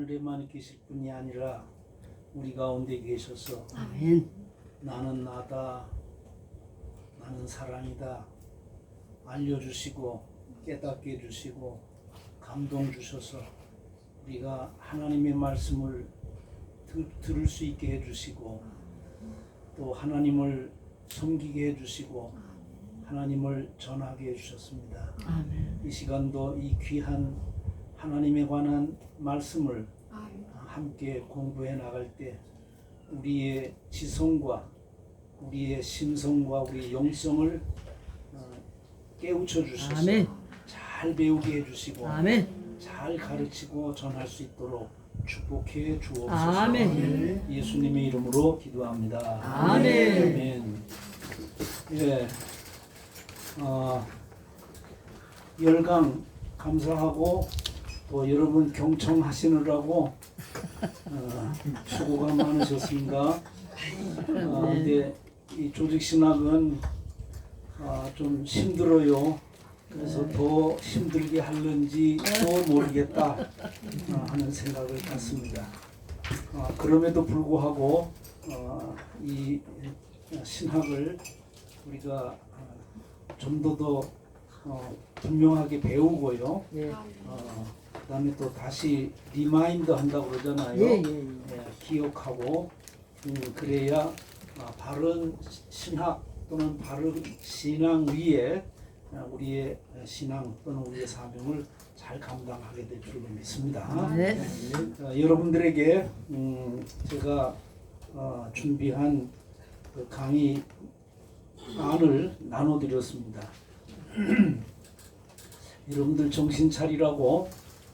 하늘에만 계실 뿐이 아니라 우리 가운데 계셔서 아멘. 나는 나다, 나는 사랑이다 알려주시고 깨닫게 해주시고 감동 주셔서 우리가 하나님의 말씀을 들을 수 있게 해주시고 또 하나님을 섬기게 해주시고 하나님을 전하게 해주셨습니다. 아멘. 이 시간도 이 귀한 하나님에 관한 말씀을 함께 공부해 나갈 때 우리의 지성과 우리의 심성과 우리의 영성을 깨우쳐 주셔서 아멘. 잘 배우게 해주시고 아멘. 잘 가르치고 전할 수 있도록 축복해 주옵소서. 아멘. 예수님의 이름으로 기도합니다. 아멘. 아멘. 예, 열강 감사하고 또 여러분 경청하시느라고 수고가 많으셨습니다. 근데 이 조직신학은 좀 힘들어요. 그래서 더 힘들게 하는지 또 모르겠다 하는 생각을 갖습니다. 그럼에도 불구하고 이 신학을 우리가 좀 더 분명하게 배우고요. 예. 그다음에 또 다시 리마인드 한다고 그러잖아요. 예. 기억하고 그래야 바른 신학 또는 바른 신앙 위에 우리의 신앙 또는 우리의 사명을 잘 감당하게 될 줄로 믿습니다. 네. 여러분들에게 제가 준비한 그 강의 안을 나눠드렸습니다. 여러분들 정신 차리라고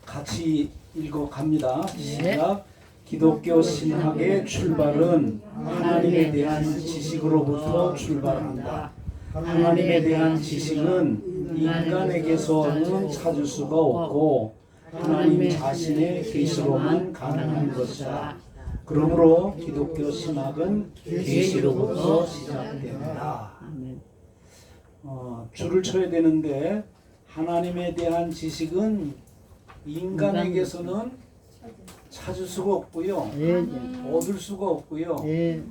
같이 읽어갑니다. 시작. 기독교 신학의 출발은 하나님에 대한 지식으로부터 출발한다. 하나님에 대한 지식은 인간에게서는 찾을 수가 없고 하나님 자신의 계시로만 가능한 것이다. 그러므로 기독교 신학은 계시로부터 시작됩니다. 줄을 쳐야 되는데 하나님에 대한 지식은 인간에게서는 찾을 수가 없고요. 얻을 수가 없고요. 네.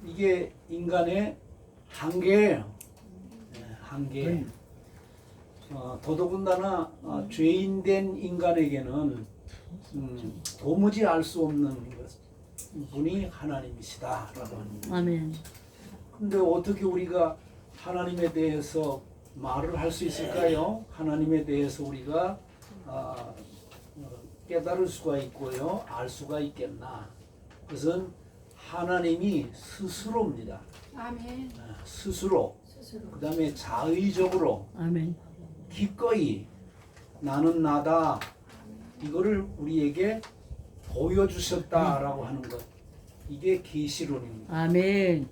이게 인간의 한계예요. 한계. 더더군다나 죄인된 인간에게는 도무지 알 수 없는 분이 하나님이시다라고 합니다. 아멘. 근데 어떻게 우리가 하나님에 대해서 말을 할 수 있을까요? 하나님에 대해서 우리가 깨달을 수가 있고요, 알 수가 있겠나? 그것은 하나님이 스스로입니다. 아멘. 스스로. 그 다음에 자의적으로 아멘. 기꺼이 나는 나다. 이거를 우리에게 보여주셨다라고 하는 것. 이게 계시론입니다. 아멘.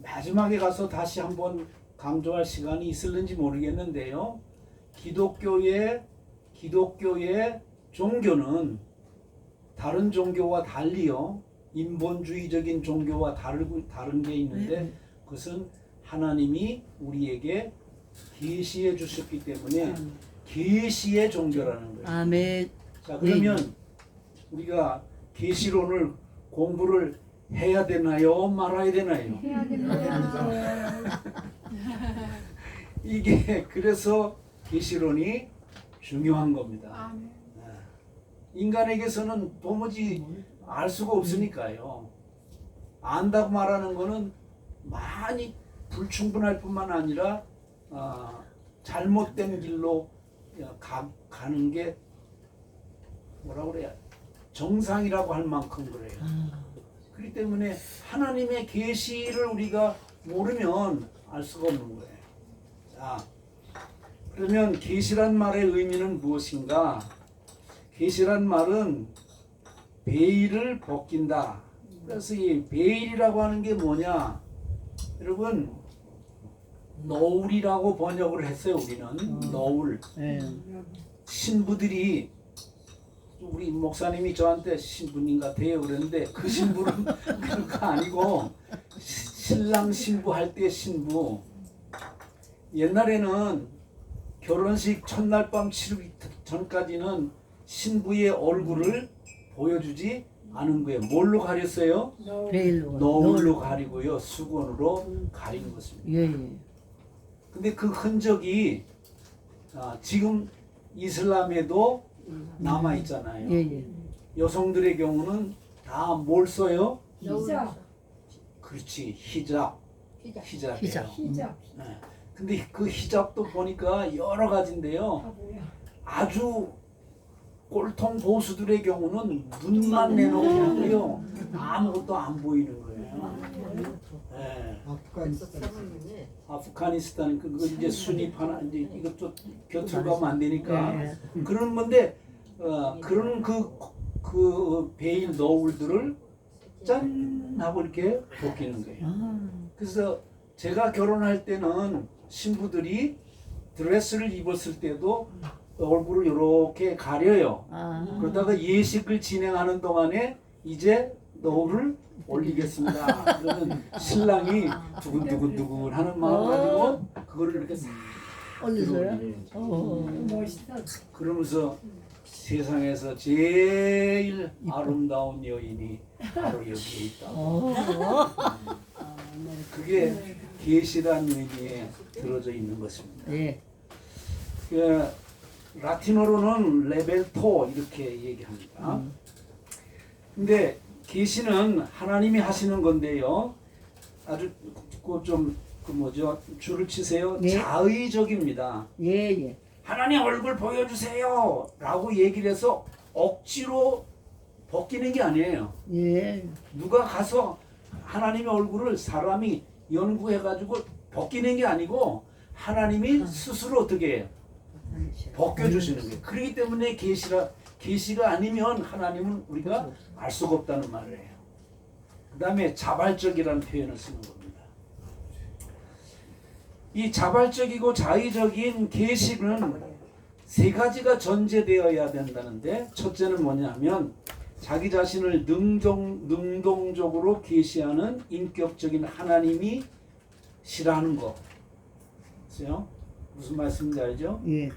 마지막에 가서 다시 한번 강조할 시간이 있을는지 모르겠는데요. 기독교의 종교는 다른 종교와 달리요. 인본주의적인 종교와 다른 게 있는데 그것은 하나님이 우리에게 계시해 주셨기 때문에 계시의 종교라는 거예요. 아멘. 자, 그러면 우리가 계시론을 공부를 해야 되나요? 말아야 되나요? 해야 됩니다. 이게 그래서 계시론이 중요한 겁니다. 아멘. 인간에게서는 도무지 알 수가 없으니까요. 안다고 말하는 거는 많이 불충분할 뿐만 아니라 잘못된 길로 가는 게 뭐라고 그래야 정상이라고 할 만큼 그래요. 그렇기 때문에 하나님의 계시를 우리가 모르면 알 수가 없는 거예요. 자, 그러면 계시란 말의 의미는 무엇인가? 계시란 말은 베일을 벗긴다. 그래서 이 베일이라고 하는 게 뭐냐? 여러분, 너울이라고 번역을 했어요. 우리는 너울. 신부들이 우리 목사님이 저한테 신부님 같아요 그랬는데 그 신부는 그런 거 아니고 신랑 신부 할 때 신부. 옛날에는 결혼식 첫날 밤 치르기 전까지는 신부의 얼굴을 보여주지 않은 거예요. 뭘로 가렸어요? 베일로. 너울로 가리고요. 수건으로 가린 것입니다. 예, 예. 근데 그 흔적이 지금 이슬람에도 남아 있잖아요. 예, 예. 여성들의 경우는 다 뭘 써요? 히잡. 그렇지, 히잡. 히잡이에요. 히잡. 히잡. 네. 근데 그 히잡도 보니까 여러 가지인데요. 아 뭐야? 아주 꼴통 보수들의 경우는 눈만 내놓고 하고요. 아무것도 안 보이는 거예요. 네. 아프가니스탄 그거 이제 순위파나 이제 이것도 곁을 가면 안 되니까 예, 그런 건데 그런 그 베일 너울들을 짠 하고 이렇게 벗기는 거예요. 아, 그래서 제가 결혼할 때는 신부들이 드레스를 입었을 때도 얼굴을 이렇게 가려요. 아. 그러다가 예식을 진행하는 동안에 이제 너울을 올리겠습니다. 그러면 신랑이 두근두근두근 하는 마음 가지고 그거를 이렇게 싹 올리세요? 들어올려요. 멋있다. 그러면서 세상에서 제일 아름다운 여인이 바로 여기에 있다. 그게 계시란 의미에 들어져 있는 것입니다. 예. 그 라틴어로는 레벨 2 이렇게 얘기합니다. 근데 계시는 하나님이 하시는 건데요. 아주 그 뭐죠? 줄을 치세요. 네. 자의적입니다. 예, 예. 하나님 얼굴 보여주세요 라고 얘기를 해서 억지로 벗기는 게 아니에요. 예. 누가 가서 하나님의 얼굴을 사람이 연구해가지고 벗기는 게 아니고 하나님이 스스로 어떻게 해요? 벗겨주시는 거예요. 그렇기 때문에 계시가 아니면 하나님은 우리가 알 수가 없다는 말이에요. 그 다음에 자발적이라는 표현을 쓰는 겁니다. 이 자발적이고 자의적인 계시는 세 가지가 전제되어야 된다는데 첫째는 뭐냐면 자기 자신을 능동적으로 계시하는 인격적인 하나님이 시라는 거. 그렇죠? 무슨 말씀인지 알죠? 예.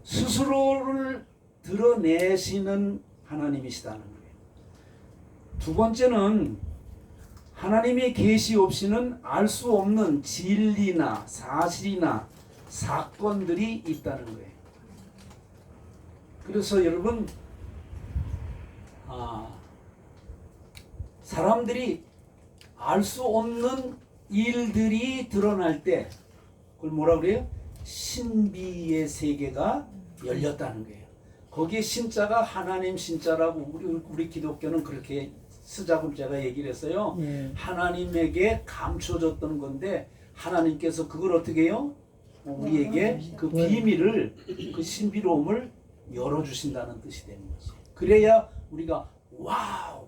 스스로를 드러내시는 하나님이시다는 거예요. 두 번째는 하나님의 계시 없이는 알 수 없는 진리나 사실이나 사건들이 있다는 거예요. 그래서 여러분 사람들이 알 수 없는 일들이 드러날 때 그걸 뭐라 그래요? 신비의 세계가 열렸다는 거예요. 거기에 신자가 하나님 신자라고 우리 기독교는 그렇게 쓰자고 제가 얘기를 했어요. 예. 하나님에게 감춰졌던 건데 하나님께서 그걸 어떻게 해요? 우리에게 그 비밀을 그 신비로움을 열어주신다는 뜻이 되는 거죠. 그래야 우리가 와우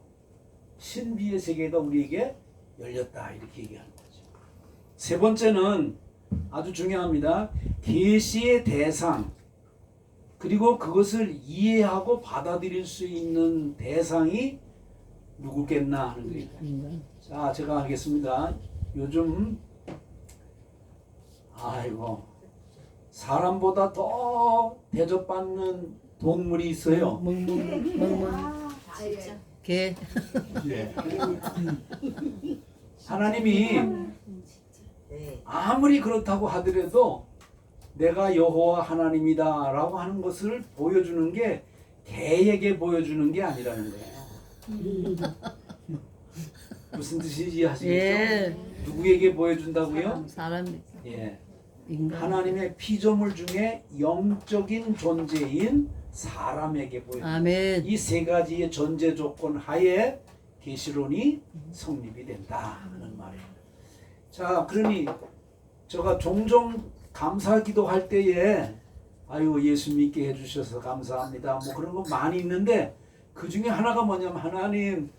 신비의 세계가 우리에게 열렸다 이렇게 얘기하는 거죠. 세 번째는 아주 중요합니다. 계시의 대상 그리고 그것을 이해하고 받아들일 수 있는 대상이 누구겠나 하는 거예요. 자, 제가 하겠습니다. 요즘 사람보다 더 대접받는 동물이 있어요. 멍멍. 개. 예. 하나님이 아무리 그렇다고 하더라도 내가 여호와 하나님이다라고 하는 것을 보여주는 게 개에게 보여주는 게 아니라는 거예요. 무슨 뜻인지 이해하시겠죠? 예. 누구에게 보여준다고요? 사람이. 예. 인간. 하나님의 피조물 중에 영적인 존재인 사람에게 보여준다. 아멘. 이 세 가지의 전제 조건 하에 계시론이 성립이 된다 하는 말이에요. 자, 그러니 제가 종종 감사기도 할 때에 아유 예수 믿게 해주셔서 감사합니다. 뭐 그런 거 많이 있는데 그 중에 하나가 뭐냐면 하나님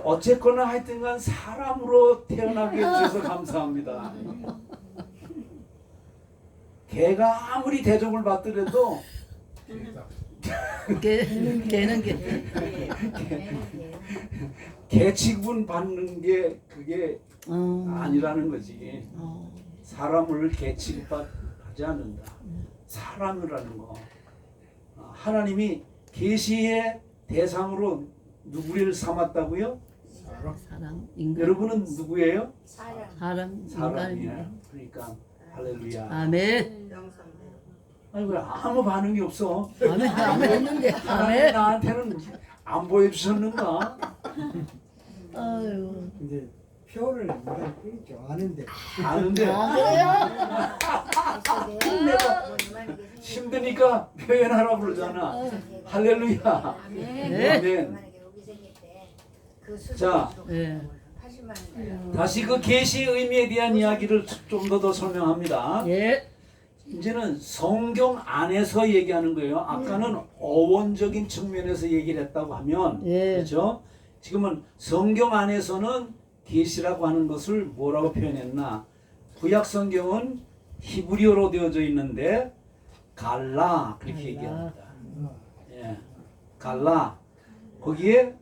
어쨌거나 하여튼간 사람으로 태어나게 해주셔서 감사합니다. 개가 아무리 대접을 받더라도 개는 개 취급은 받는 게 그게 아니라는 거지. 사람을 개 취급하지 않는다. 사람이라는 거. 하나님이 계시의 대상으로 누구를 삼았다고요? 사람 인간. 여러분은 누구예요? 사람 사람이에요. 인간이에요. 그러니까 할렐루야. 아멘. 아니 왜 아무 반응이 없어? 아멘. 아멘 했는데. 하나님 아멘. 나한테는 안 보여주셨는가? 아유. 근데 표를 우리가 죠 아는데 아는데 내가 힘드니까 표현하라고 그러잖아. 할렐루야. 네. 아멘. 자, 자, 예. 다시 그 계시의 의미에 대한 이야기를 좀 더 설명합니다. 예. 이제는 성경 안에서 얘기하는 거예요. 아까는 어원적인 측면에서 얘기를 했다고 하면 예. 그렇죠? 지금은 성경 안에서는 계시라고 하는 것을 뭐라고 표현했나? 구약 성경은 히브리어로 되어져 있는데 갈라 그렇게 갈라. 얘기합니다. 예, 갈라 거기에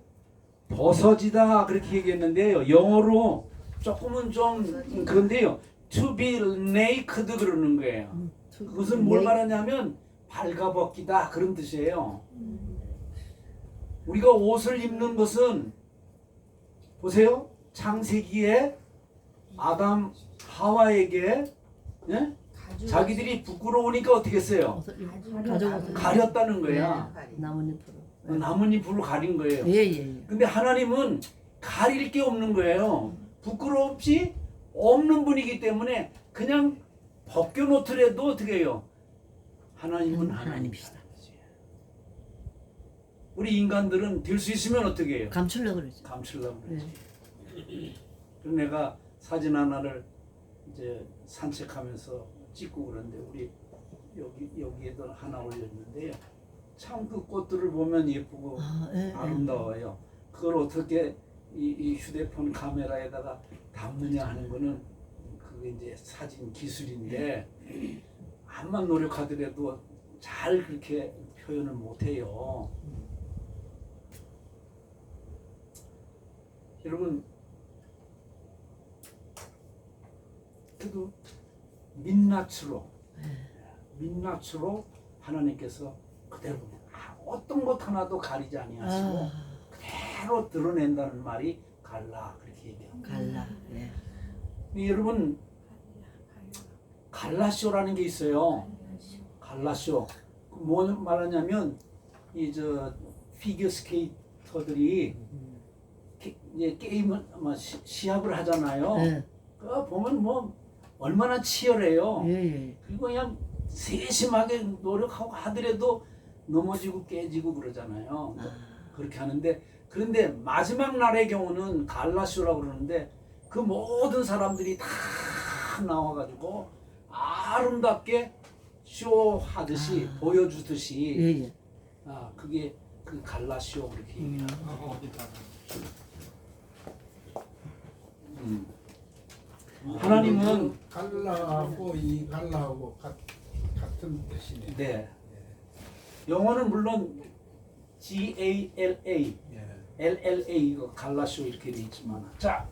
벗어지다 그렇게 얘기했는데요. 영어로 조금은 좀 그런데요. To be naked 그러는 거예요. 그것은 뭘 말하냐면 발가벗기다 그런 뜻이에요. 우리가 옷을 입는 것은 보세요. 창세기에 아담 하와에게 예? 자기들이 부끄러우니까 어떻게 했어요? 가져가서 가렸다는 거야. 나뭇잎으로. 나뭇잎으로 가린 거예요. 예예. 근데 하나님은 가릴 게 없는 거예요. 부끄럽지 없는 분이기 때문에 그냥 벗겨놓더라도 어떻게 해요? 하나님은 하나님이시다. 우리 인간들은 될 수 있으면 어떻게 해요? 감추려고 그러죠. 감추려고 그러지. 네. 그래서 내가 사진 하나를 이제 산책하면서 찍고 그러는데 우리 여기에도 하나 올렸는데요. 참 그 꽃들을 보면 예쁘고 예, 아름다워요. 그걸 어떻게 이 휴대폰 카메라에다가 담느냐 하는 거는 그게 이제 사진 기술인데 암만 노력하더라도 잘 그렇게 표현을 못해요. 여러분 그래도 민낯으로 하나님께서 그대로 어떤 것 하나도 가리지 아니하시고 아, 그대로 드러낸다는 말이 갈라 그렇게 얘기합니다. 갈라. 예. 근데 여러분 갈라쇼라는 게 있어요. 갈라쇼. 뭐 말하냐면 이 저 피겨 스케이터들이 이제 게임을 시합을 하잖아요. 예. 그 보면 뭐 얼마나 치열해요. 예. 그리고 그냥 세심하게 노력하고 하더라도 넘어지고 깨지고 그러잖아요. 그렇게 하는데 그런데 마지막 날의 경우는 갈라쇼라고 그러는데 그 모든 사람들이 다 나와가지고 아름답게 쇼하듯이 보여주듯이 예예. 그게 그 갈라쇼 그렇게 얘기합니다. 하나님은 갈라하고 이 갈라하고 같은 뜻이네. 네 영어는 물론 GALA LLA 이거 갈라쇼 이렇게 돼 있지만 자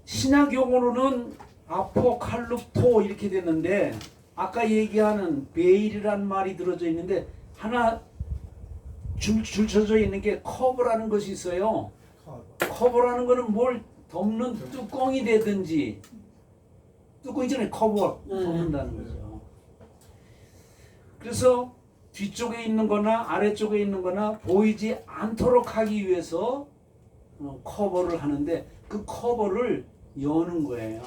신약 용어로는 아포칼립토 이렇게 됐는데 아까 얘기하는 베일이라는 말이 들어져 있는데 하나 줄 쳐져 있는 게 커버라는 것이 있어요. 커버라는 거는 뭘 덮는 뚜껑이 되든지 뚜껑 있잖아요. 커버 덮는다는 거죠. 그래서 뒤쪽에 있는 거나 아래쪽에 있는 거나 보이지 않도록 하기 위해서 커버를 하는데 그 커버를 여는 거예요.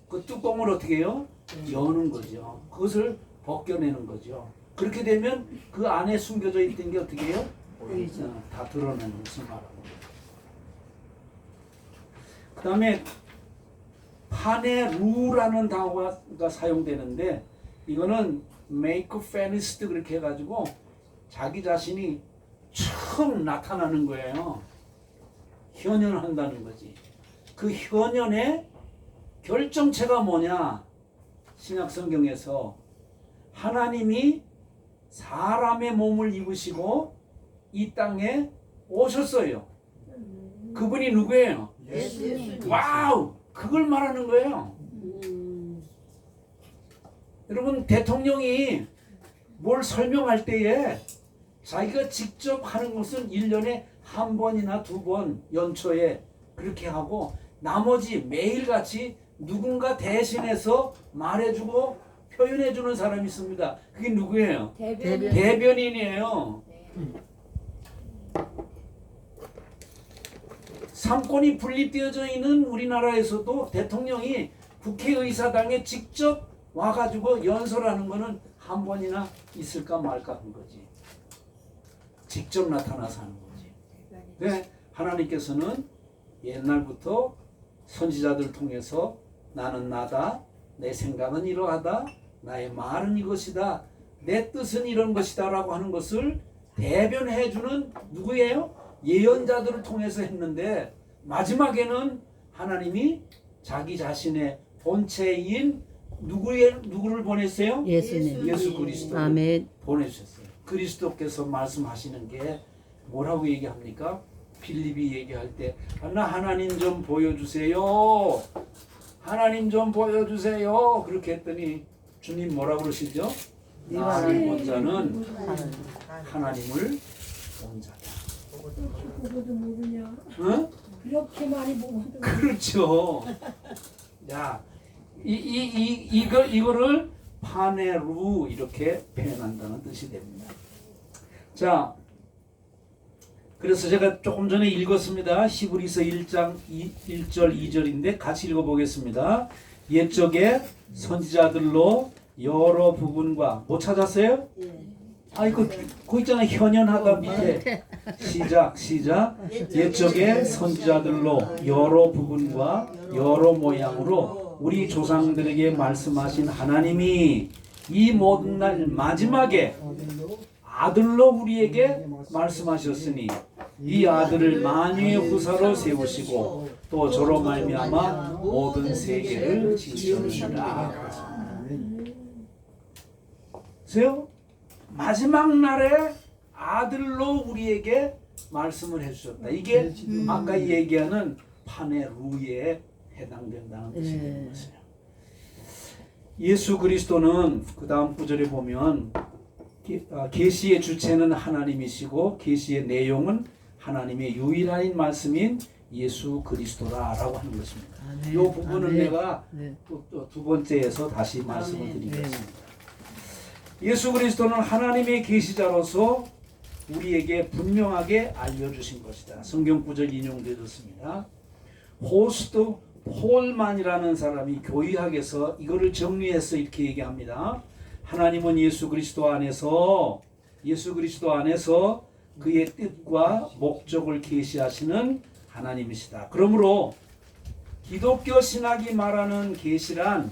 그 뚜껑을 어떻게 해요? 여는 거죠. 그것을 벗겨내는 거죠. 그렇게 되면 그 안에 숨겨져 있던 게 어떻게 해요? 다 드러내는 것을 말하는 거예요. 그 다음에 파네루라는 단어가 사용되는데 이거는 make feminist 그렇게 해가지고 자기 자신이 처음 나타나는 거예요. 현현한다는 거지. 그 현현의 결정체가 뭐냐? 신약 성경에서 하나님이 사람의 몸을 입으시고 이 땅에 오셨어요. 그분이 누구예요? 예수님. 와우! 그걸 말하는 거예요. 여러분 대통령이 뭘 설명할 때에 자기가 직접 하는 것은 1년에 한 번이나 두 번 연초에 그렇게 하고 나머지 매일같이 누군가 대신해서 말해주고 표현해주는 사람이 있습니다. 그게 누구예요? 대변. 대변인이에요. 삼권이 분립되어져 있는 우리나라에서도 대통령이 국회의사당에 직접 와가지고 연설하는 거는 한 번이나 있을까 말까 한 거지. 직접 나타나서 하는 거지. 네, 하나님께서는 옛날부터 선지자들 통해서 나는 나다, 내 생각은 이러하다, 나의 말은 이것이다, 내 뜻은 이런 것이다 라고 하는 것을 대변해주는 누구예요? 예언자들을 통해서 했는데 마지막에는 하나님이 자기 자신의 본체인 누구를 보냈어요? 예수님. 예수 그리스도를 아멘. 보내주셨어요. 그리스도께서 말씀하시는 게 뭐라고 얘기합니까? 빌립이 얘기할 때 나 하나님 좀 보여주세요. 하나님 좀 보여주세요. 그렇게 했더니 주님 뭐라고 그러시죠? 나를 본 자는 하나님을 본 자다. 보고도 모르냐? 응? 그렇게 많이 보고도. 그렇죠. 야, 이거를 파네루 이렇게 표현한다는 뜻이 됩니다. 자, 그래서 제가 조금 전에 읽었습니다. 히브리서 1장 1절 2절인데 같이 읽어보겠습니다. 옛적에 선지자들로 여러 부분과 못 찾았어요? 이거 있잖아. 현현하다 밑에 시작. 옛적에 선지자들로 여러 부분과 여러 모양으로 우리 조상들에게 말씀하신 하나님이 이 모든 날 마지막에 아들로 우리에게 말씀하셨으니 이 아들을 만유의 후사로 세우시고 또 저로 말미암아 모든 세계를 지으셨느니라. 보세요. 마지막 날에 아들로 우리에게 말씀을 해주셨다. 이게 아까 얘기하는 파네루에 해당된다는 뜻이 되는 것이에요. 예수 그리스도는 그 다음 구절에 보면 계시의 주체는 하나님이시고 계시의 내용은 하나님의 유일한 말씀인 예수 그리스도라라고 하는 것입니다. 이 부분은 내가 또 두 번째에서 다시 말씀을 드리겠습니다. 예수 그리스도는 하나님의 계시자로서 우리에게 분명하게 알려주신 것이다. 성경 구절 인용되었습니다. 호스트 폴만이라는 사람이 교의학에서 이거를 정리해서 이렇게 얘기합니다. 하나님은 예수 그리스도 안에서 그의 뜻과 목적을 계시하시는 하나님이시다. 그러므로 기독교 신학이 말하는 계시란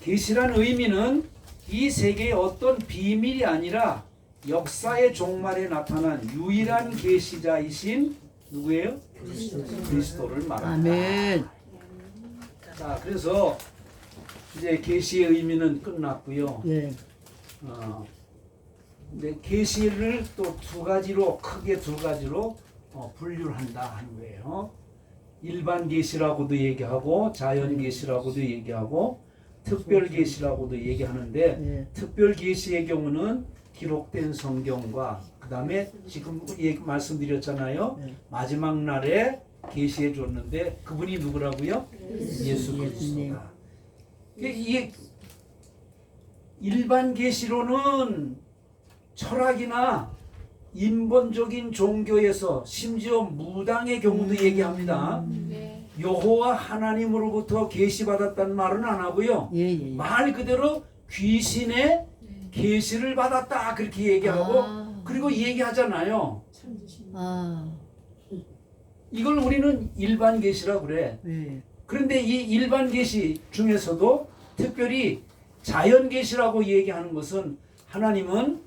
계시란 의미는 이 세계의 어떤 비밀이 아니라 역사의 종말에 나타난 유일한 계시자이신 누구예요? 그리스도를 말한다. 아멘. 자, 그래서 이제 계시의 의미는 끝났고요. 네. 근데 계시를 또 크게 두 가지로 분류를 한다 하는 거예요. 일반 계시라고도 얘기하고 자연 계시라고도 얘기하고 특별 계시라고도 얘기하는데 특별 계시의 경우는 기록된 성경과 그다음에 지금 말씀드렸잖아요. 마지막 날에 계시해 줬는데 그분이 누구라고요? 예수 그리스도다. 이게 일반 계시로는 철학이나 인본적인 종교에서 심지어 무당의 경우도 얘기합니다. 네. 여호와 하나님으로부터 계시받았다는 말은 안 하고요. 말 그대로 귀신의 계시를 받았다 그렇게 얘기하고 그리고 얘기하잖아요. 이걸 우리는 일반 계시라고 그래. 그런데 이 일반 계시 중에서도 특별히 자연 계시라고 얘기하는 것은 하나님은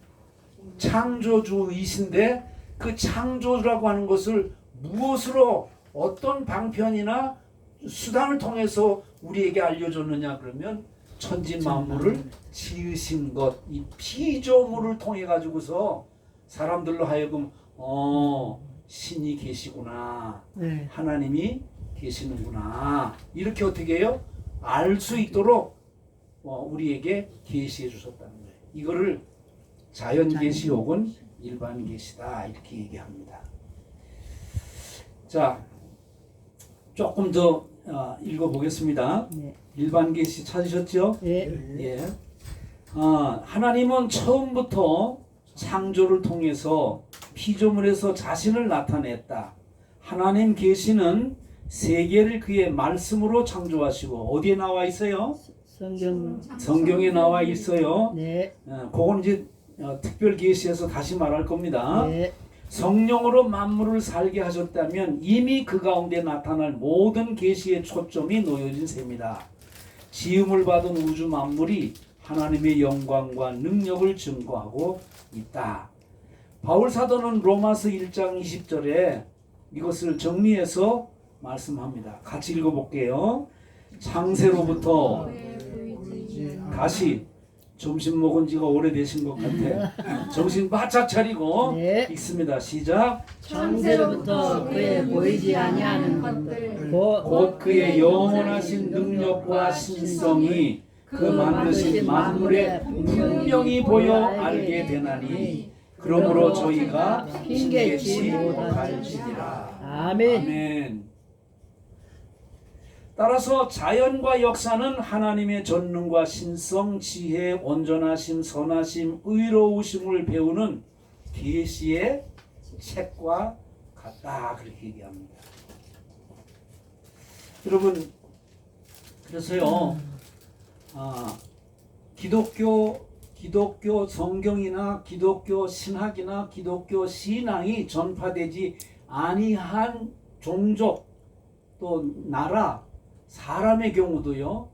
창조주이신데 그 창조라고 하는 것을 무엇으로 어떤 방편이나 수단을 통해서 우리에게 알려줬느냐 그러면 천지 만물을 지으신 것, 이 피조물을 통해 가지고서 사람들로 하여금 신이 계시구나, 하나님이 계시는구나. 이렇게 어떻게 해요? 알 수 있도록 우리에게 계시해 주셨다는 거예요. 이거를 자연 계시 혹은 일반 계시다 이렇게 얘기합니다. 자, 조금 더 읽어보겠습니다. 네. 일반 계시 찾으셨죠? 예. 예. 하나님은 처음부터 창조를 통해서 피조물에서 자신을 나타냈다. 하나님 계시는 세계를 그의 말씀으로 창조하시고 어디에 나와 있어요? 성경에 나와 있어요. 네. 그건 이제 특별 계시에서 다시 말할 겁니다. 네. 성령으로 만물을 살게 하셨다면 이미 그 가운데 나타날 모든 계시의 초점이 놓여진 셈이다. 지음을 받은 우주 만물이 하나님의 영광과 능력을 증거하고 있다. 바울 사도는 로마서 1장 20절에 이것을 정리해서 말씀합니다. 같이 읽어볼게요. 창세로부터 다시 점심 먹은 지가 오래되신 것 같아. 정신 바짝 차리고 네. 읽습니다. 시작. 창세로부터 그의 보이지 아니하는 것들 곧 그의 영원하신 능력과 신성이 그 만드신 만물에 분명히 보여 알게 되나니 그러므로 저희가 핑계치 못할지니라. 아멘. 아멘. 따라서 자연과 역사는 하나님의 전능과 신성, 지혜, 온전하심, 선하심, 의로우심을 배우는 계시의 책과 같다 그렇게 얘기합니다. 여러분, 그래서요, 기독교 성경이나 기독교 신학이나 기독교 신앙이 전파되지 아니한 종족 또 나라 사람의 경우도요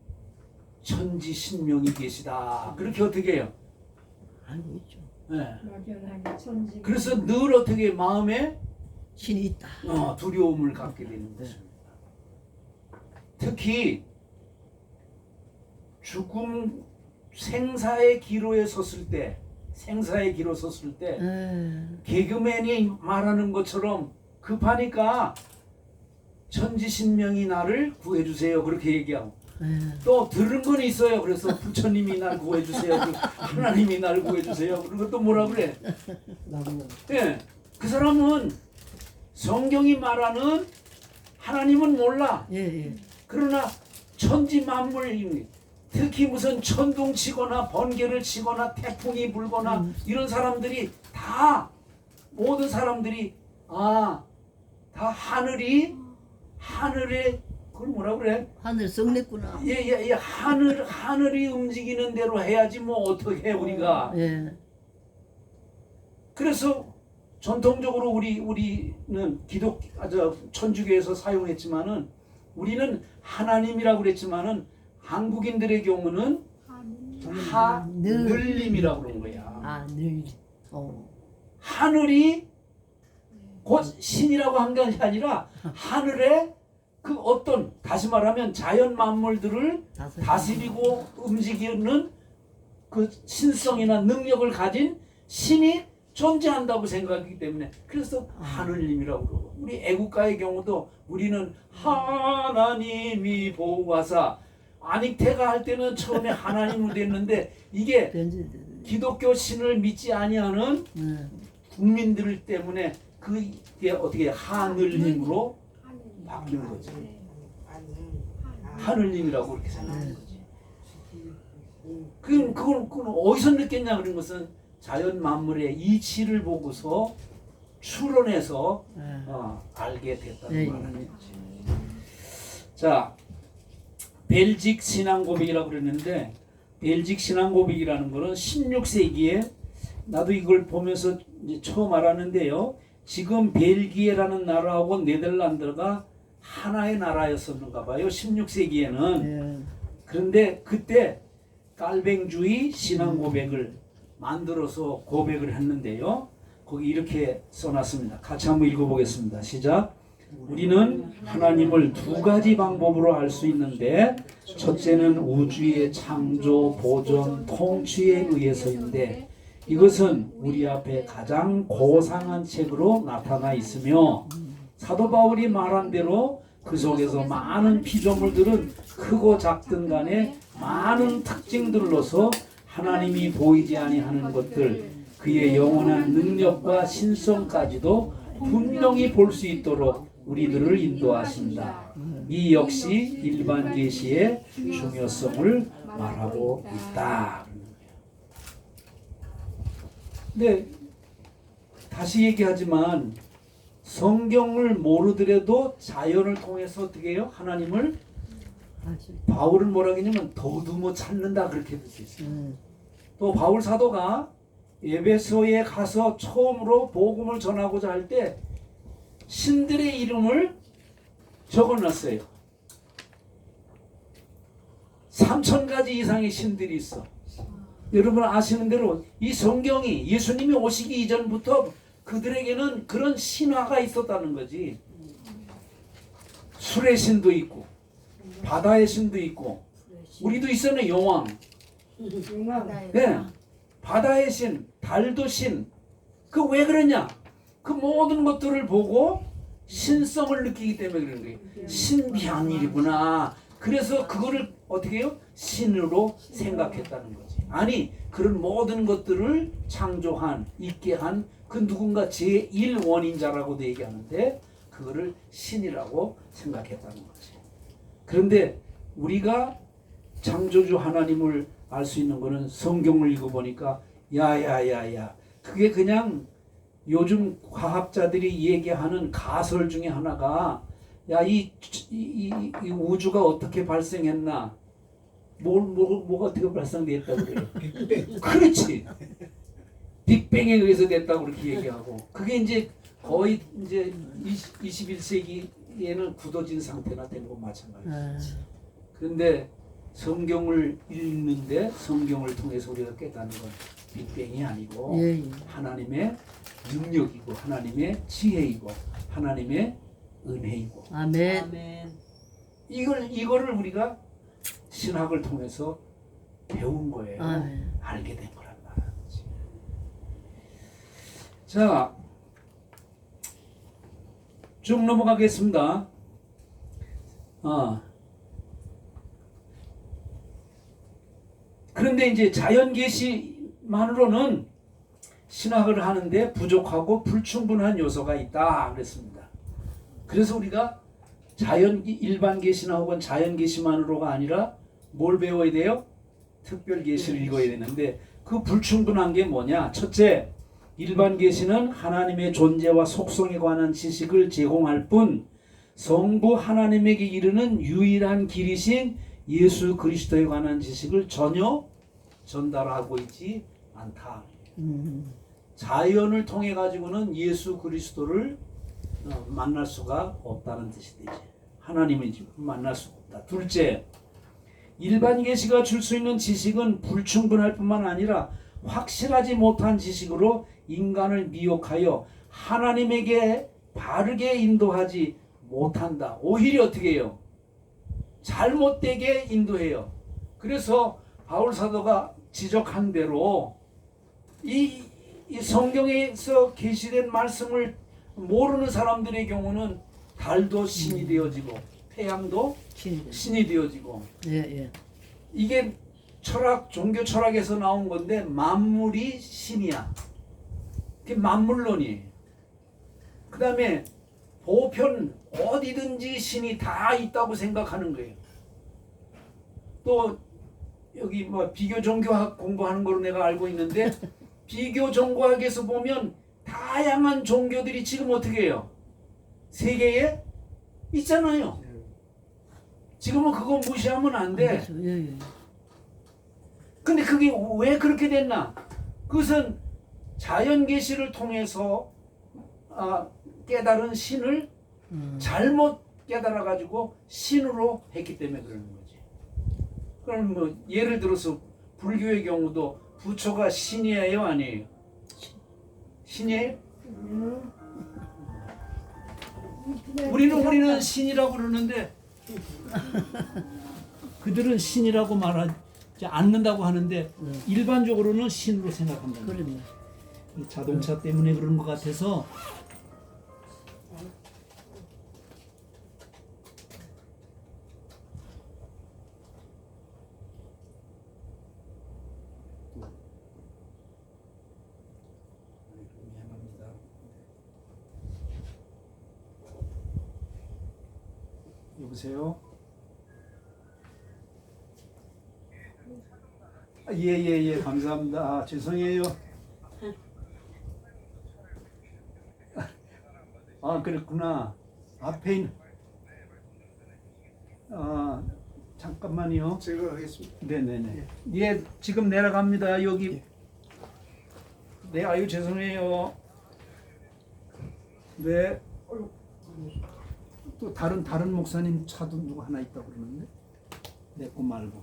천지 신명이 계시다 그렇게 어떻게 해요? 알고 있죠. 네. 막연하게 천지. 그래서 늘 어떻게 마음에 신이 있다. 두려움을 갖게 되는 것입니다. 특히 죽음 생사의 기로에 섰을 때 개그맨이 말하는 것처럼 급하니까 천지신명이 나를 구해주세요 그렇게 얘기하고 또 들은 건 있어요. 그래서 부처님이 날 구해주세요. 하나님이 날 구해주세요. 그리고 또 뭐라 그래? 예, 그 사람은 성경이 말하는 하나님은 몰라. 예. 그러나 천지 만물 특히 무슨 천둥 치거나 번개를 치거나 태풍이 불거나 이런 사람들이 다 모든 사람들이 다 하늘에 그걸 뭐라 그래? 하늘 성냈구나. 예, 하늘이 움직이는 대로 해야지 뭐 어떻게 해 우리가. 예. 그래서 전통적으로 우리는 천주교에서 사용했지만은 우리는 하나님이라고 그랬지만은 한국인들의 경우는 하늘님이라고 그런 거야. 늘. 하늘이 곧 신이라고 한 게 아니라 하늘에 그 어떤 다시 말하면 자연 만물들을 다스리고 움직이는 그 신성이나 능력을 가진 신이 존재한다고 생각하기 때문에 그래서 하늘님이라고 그러고 우리 애국가의 경우도 우리는 하나님이 보호하사 안익태가 할 때는 처음에 하나님을 됐는데 이게 기독교 신을 믿지 아니하는 국민들 때문에 그게 어떻게 하늘님으로 바뀐 거죠. 하늘님이라고 그렇게 생각하는 거지. 그건 어디서 느꼈냐 그런 것은 자연 만물의 이치를 보고서 추론해서 알게 됐다는 말이에요. 자, 벨직 신앙 고백이라고 그랬는데 벨직 신앙 고백이라는 거는 16세기에 나도 이걸 보면서 이제 처음 알았는데요. 지금 벨기에라는 나라하고 네덜란드가 하나의 나라였었는가 봐요. 16세기에는. 그런데 그때 깔뱅주의 신앙 고백을 만들어서 고백을 했는데요. 거기 이렇게 써놨습니다. 같이 한번 읽어보겠습니다. 시작. 우리는 하나님을 두 가지 방법으로 알 수 있는데 첫째는 우주의 창조, 보존, 통치에 의해서인데 이것은 우리 앞에 가장 고상한 책으로 나타나 있으며 사도 바울이 말한 대로 그 속에서 많은 피조물들은 크고 작든 간에 많은 특징들로서 하나님이 보이지 아니하는 것들, 그의 영원한 능력과 신성까지도 분명히 볼 수 있도록 우리들을 인도하신다. 이 역시 일반 계시의 중요성을 말하고 있다. 근데 다시 얘기하지만 성경을 모르더라도 자연을 통해서 어떻게 해요? 하나님을 바울은 뭐라 그러냐면 더듬어 찾는다 그렇게 볼 수 있어요. 또 바울 사도가 에베소에 가서 처음으로 복음을 전하고자 할 때 신들의 이름을 적어놨어요. 3,000가지 이상의 신들이 있어. 여러분 아시는 대로 이 성경이 예수님이 오시기 이전부터 그들에게는 그런 신화가 있었다는 거지. 술의 신도 있고 바다의 신도 있고 우리도 있었네. 용왕. 네. 바다의 신, 달도 신. 그 왜 그러냐? 그 모든 것들을 보고 신성을 느끼기 때문에 그런 거예요. 신비한 일이구나. 그래서 그거를 어떻게 해요? 신으로 생각했다는 거지. 아니, 그런 모든 것들을 창조한, 있게 한 그 누군가 제1원인자라고도 얘기하는데 그거를 신이라고 생각했다는 거지. 그런데 우리가 창조주 하나님을 알 수 있는 거는 성경을 읽어보니까 야야야야 그게 그냥 요즘 과학자들이 얘기하는 가설 중에 하나가 야 이 우주가 어떻게 발생했나 뭐가 어떻게 발생됐다고 그래요. 빅뱅. 그렇지. 빅뱅에 의해서 됐다고 그렇게 얘기하고 그게 이제 거의 이제 21세기에는 굳어진 상태나 된 건 마찬가지예요. 그런데 성경을 읽는데 성경을 통해서 우리가 깨닫는 건 빅뱅이 아니고 하나님의 능력이고 하나님의 지혜이고 하나님의 은혜이고 아멘. 이거를 우리가 신학을 통해서 배운 거예요. 아멘. 알게 된 거란 말이지. 자, 쭉 넘어가겠습니다. 그런데 이제 자연 계시만으로는 신학을 하는데 부족하고 불충분한 요소가 있다 그랬습니다. 그래서 우리가 일반 계시나 혹은 자연 계시만으로가 아니라 뭘 배워야 돼요? 특별 계시를 읽어야 되는데 그 불충분한 게 뭐냐? 첫째, 일반 계시는 하나님의 존재와 속성에 관한 지식을 제공할 뿐 성부 하나님에게 이르는 유일한 길이신 예수 그리스도에 관한 지식을 전혀 전달하고 있지 않다. 자연을 통해 가지고는 예수 그리스도를 만날 수가 없다는 뜻이 되지. 하나님을 만날 수가 없다. 둘째, 일반 계시가 줄 수 있는 지식은 불충분할 뿐만 아니라 확실하지 못한 지식으로 인간을 미혹하여 하나님에게 바르게 인도하지 못한다. 오히려 어떻게 해요? 잘못되게 인도해요. 그래서 바울 사도가 지적한 대로 이 성경에서 계시된 말씀을 모르는 사람들의 경우는 달도 신이 되어지고 태양도 신이 되어지고 이게 종교 철학에서 나온 건데 만물이 신이야. 그게 만물론이에요. 그 다음에 보편 어디든지 신이 다 있다고 생각하는 거예요. 또 여기 뭐 비교 종교학 공부하는 걸로 내가 알고 있는데 비교 종교학에서 보면 다양한 종교들이 지금 어떻게 해요? 세계에 있잖아요. 지금은 그거 무시하면 안 돼. 근데 그게 왜 그렇게 됐나? 그것은 자연 계시를 통해서 깨달은 신을 잘못 깨달아 가지고 신으로 했기 때문에 그러는 거지. 그럼 뭐 예를 들어서 불교의 경우도 부처가 신이에요, 아니에요? 신이에요? 우리는 신이라고 그러는데 그들은 신이라고 말하지 않는다고 하는데 일반적으로는 신으로 생각한다. 그러네. 자동차 때문에 그런 것 같아서 여보세요? 예예예 감사합니다. 아, 죄송해요. 아 그랬구나. 앞에 있는 잠깐만요. 제가 하겠습니다. 네네네. 예 지금 내려갑니다. 여기. 네 아유 죄송해요. 네. 또 다른 목사님 차도 누구 하나 있다고 그러는데 내 거 말고.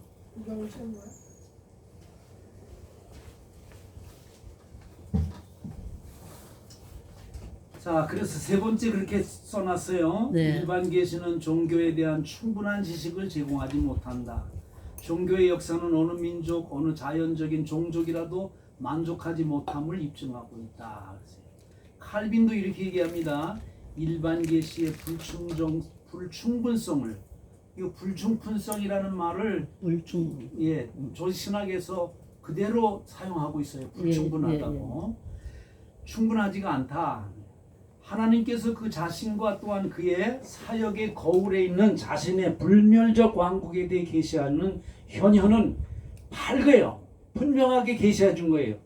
자, 그래서 세 번째 그렇게 써놨어요. 네. 일반 계시는 종교에 대한 충분한 지식을 제공하지 못한다. 종교의 역사는 어느 민족, 어느 자연적인 종족이라도 만족하지 못함을 입증하고 있다. 칼빈도 이렇게 얘기합니다. 일반 계시의 불충분성을, 이 불충분성이라는 말을 물충. 예, 조신학에서 그대로 사용하고 있어요. 불충분하다고. 충분하지가 않다. 하나님께서 그 자신과 또한 그의 사역의 거울에 있는 자신의 불멸적 왕국에 대해 계시하는 현현은 밝아요. 분명하게 계시해 준 거예요.